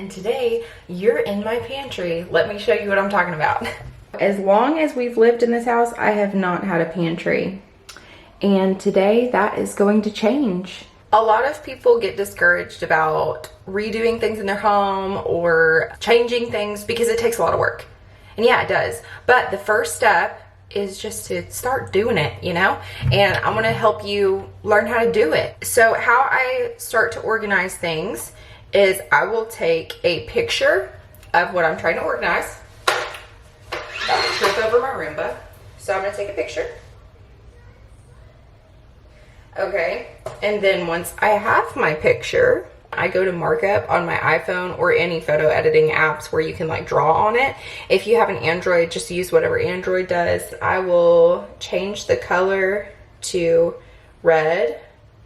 and today you're in my pantry. Let me show you what I'm talking about. As long as we've lived in this house, I have not had a pantry, and today that is going to change. A lot of people get discouraged about redoing things in their home or changing things because it takes a lot of work. And yeah, it does. But the first step is just to start doing it, you know? And I'm gonna help you learn how to do it. So how I start to organize things is I will take a picture of what I'm trying to organize. About to trip over my Roomba. So I'm gonna take a picture. Okay, and then once I have my picture, I go to markup on my iPhone or any photo editing apps where you can like draw on it. If you have an Android, just use whatever Android does. I will change the color to red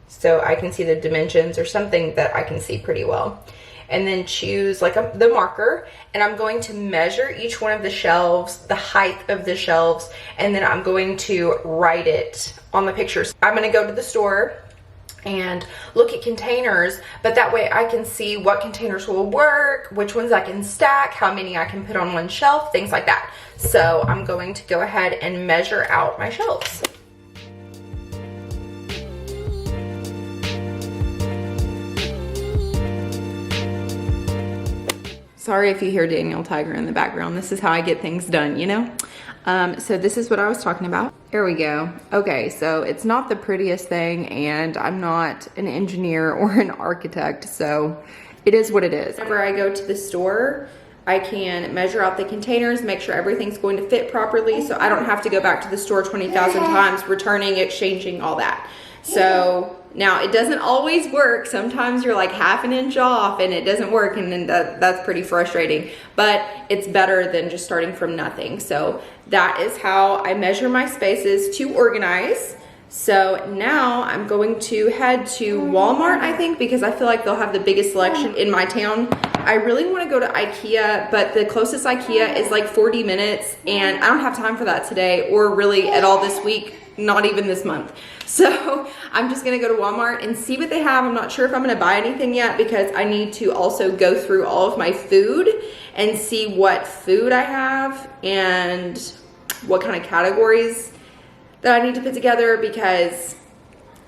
so I can see the dimensions or something that I can see pretty well. And then choose like the marker, and I'm going to measure each one of the shelves, the height of the shelves, and then I'm going to write it on the pictures. I'm going to go to the store and look at containers, but that way I can see what containers will work, which ones I can stack, how many I can put on one shelf, things like that. So I'm going to go ahead and measure out my shelves. Sorry if you hear Daniel Tiger in the background. This is how I get things done, you know? So this is what I was talking about. There we go. Okay, so it's not the prettiest thing, and I'm not an engineer or an architect, so it is what it is. Whenever I go to the store, I can measure out the containers, make sure everything's going to fit properly, so I don't have to go back to the store 20,000 times, returning, exchanging, all that. So now it doesn't always work. Sometimes you're like half an inch off and it doesn't work, and then that's pretty frustrating, but it's better than just starting from nothing. So that is how I measure my spaces to organize. So now I'm going to head to Walmart, I think, because I feel like they'll have the biggest selection in my town. I really want to go to IKEA, but the closest IKEA is like 40 minutes, and I don't have time for that today or really at all this week, not even this month. So I'm just gonna go to Walmart and see what they have. I'm not sure if I'm gonna buy anything yet because I need to also go through all of my food and see what food I have and what kind of categories that I need to put together, because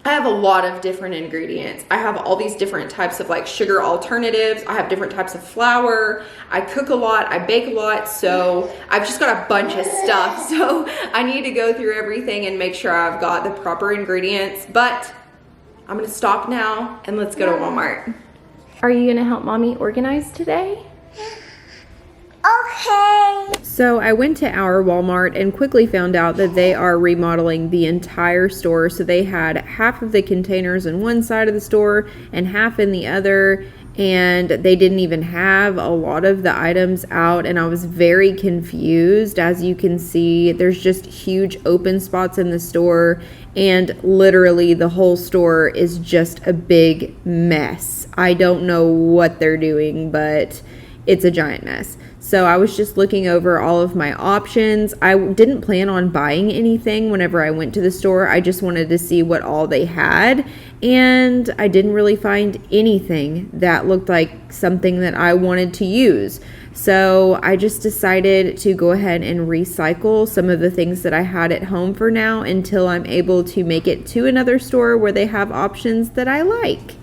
I have a lot of different ingredients. I have all these different types of like sugar alternatives. I have different types of flour. I cook a lot, I bake a lot, so I've just got a bunch of stuff. So I need to go through everything and make sure I've got the proper ingredients. But I'm gonna stop now and let's go to Walmart. Are you gonna help mommy organize today? Okay. So I went to our Walmart and quickly found out that they are remodeling the entire store. So they had half of the containers in one side of the store and half in the other, and they didn't even have a lot of the items out, and I was very confused. As you can see, there's just huge open spots in the store, and literally the whole store is just a big mess. I don't know what they're doing, but it's a giant mess. So I was just looking over all of my options. I didn't plan on buying anything whenever I went to the store. I just wanted to see what all they had, and I didn't really find anything that looked like something that I wanted to use. So I just decided to go ahead and recycle some of the things that I had at home for now until I'm able to make it to another store where they have options that I like.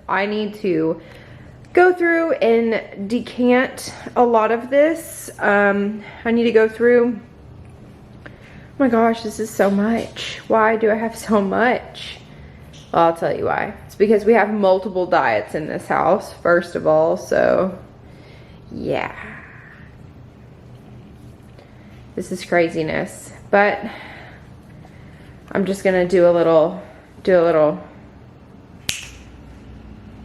I need to go through and decant a lot of this. I need to go through, oh my gosh, this is so much. Why do I have so much? Well, I'll tell you why. It's because we have multiple diets in this house, first of all, so yeah. This is craziness, but I'm just gonna do a little.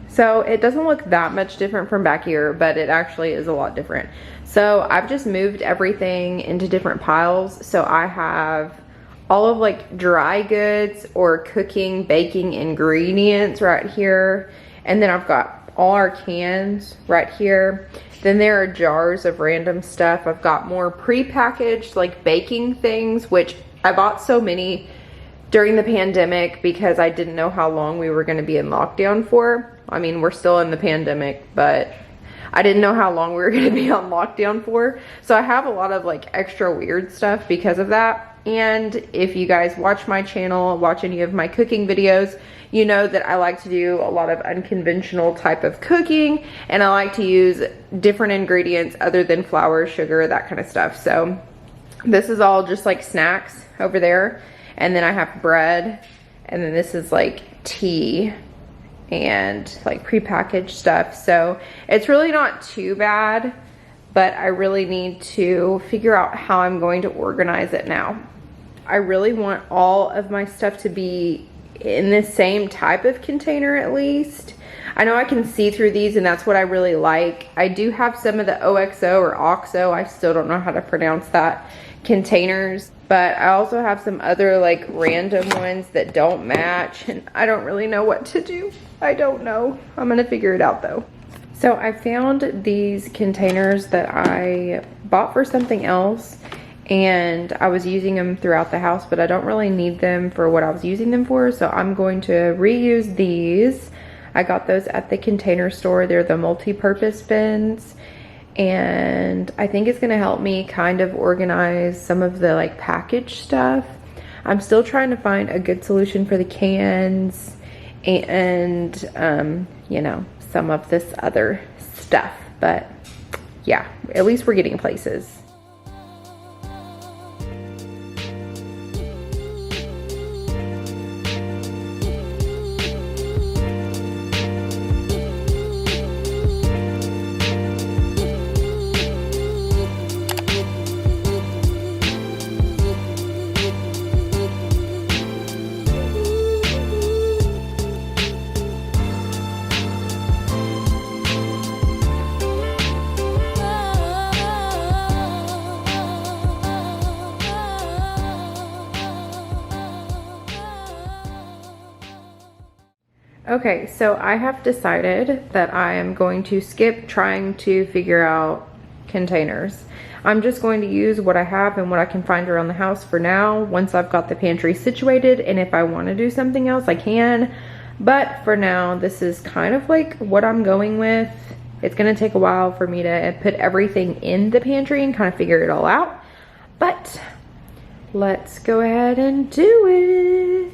So it doesn't look that much different from back here, but it actually is a lot different. So I've just moved everything into different piles. So I have all of like dry goods or cooking, baking ingredients right here. And then I've got all our cans right here. Then there are jars of random stuff. I've got more pre-packaged like baking things, which I bought so many during the pandemic because I didn't know how long we were going to be in lockdown for. I mean, we're still in the pandemic, but I didn't know how long we were going to be on lockdown for. So I have a lot of like extra weird stuff because of that. And if you guys watch my channel, watch any of my cooking videos, you know that I like to do a lot of unconventional type of cooking, and I like to use different ingredients other than flour, sugar, that kind of stuff. So this is all just like snacks over there. And then I have bread, and then this is like tea and like prepackaged stuff. So it's really not too bad, but I really need to figure out how I'm going to organize it now. I really want all of my stuff to be in the same type of container at least. I know I can see through these, and that's what I really like. I do have some of the OXO or OXO, I still don't know how to pronounce that, containers, but I also have some other like random ones that don't match, and I don't really know what to do. I don't know. I'm gonna figure it out though. So I found these containers that I bought for something else, and I was using them throughout the house, but I don't really need them for what I was using them for, so I'm going to reuse these. I got those at the Container Store. They're the multi-purpose bins, and I think it's gonna help me kind of organize some of the like packaged stuff. I'm still trying to find a good solution for the cans and you know, some of this other stuff, but yeah, at least we're getting places. Okay, so I have decided that I am going to skip trying to figure out containers. I'm just going to use what I have and what I can find around the house for now, once I've got the pantry situated, and if I want to do something else, I can. But for now, this is kind of like what I'm going with. It's going to take a while for me to put everything in the pantry and kind of figure it all out. But let's go ahead and do it.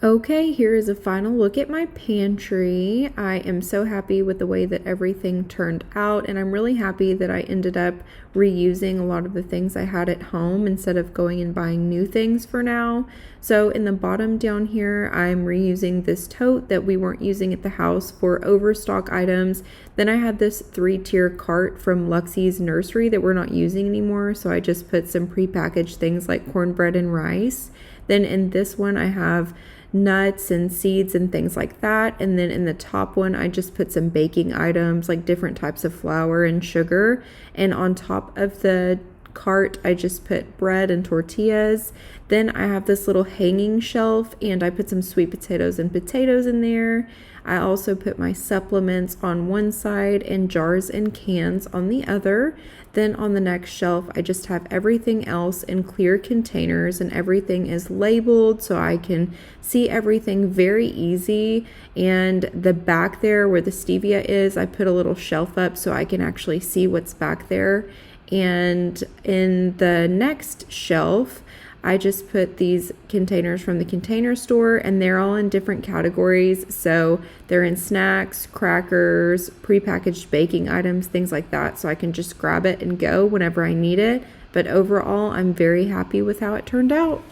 Okay, here is a final look at my pantry. I am so happy with the way that everything turned out, and I'm really happy that I ended up reusing a lot of the things I had at home instead of going and buying new things for now. So in the bottom down here, I'm reusing this tote that we weren't using at the house for overstock items. Then I had this 3-tier cart from Luxie's nursery that we're not using anymore, so I just put some prepackaged things like cornbread and rice. Then in this one, I have nuts and seeds and things like that, and then in the top one I just put some baking items like different types of flour and sugar, and on top of the cart, I just put bread and tortillas. Then I have this little hanging shelf, and I put some sweet potatoes and potatoes in there. I also put my supplements on one side and jars and cans on the other. Then on the next shelf, I just have everything else in clear containers, and everything is labeled so I can see everything very easy. And the back there where the stevia is, I put a little shelf up so I can actually see what's back there. And in the next shelf, I just put these containers from the Container Store, and they're all in different categories. So they're in snacks, crackers, prepackaged baking items, things like that. So I can just grab it and go whenever I need it. But overall, I'm very happy with how it turned out.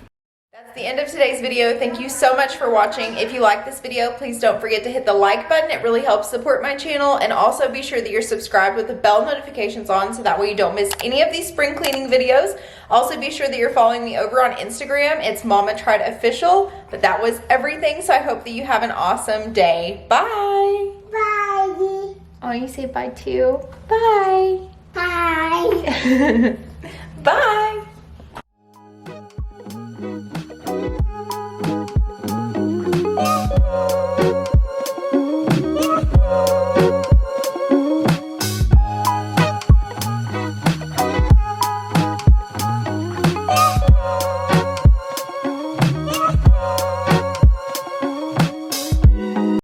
That's the end of today's video. Thank you so much for watching. If you like this video, please don't forget to hit the like button. It really helps support my channel. And also be sure that you're subscribed with the bell notifications on so that way you don't miss any of these spring cleaning videos. Also be sure that you're following me over on Instagram. It's Mama Tried Official. But that was everything. So I hope that you have an awesome day. Bye. Bye. Oh, you say bye too. Bye. Bye. Bye.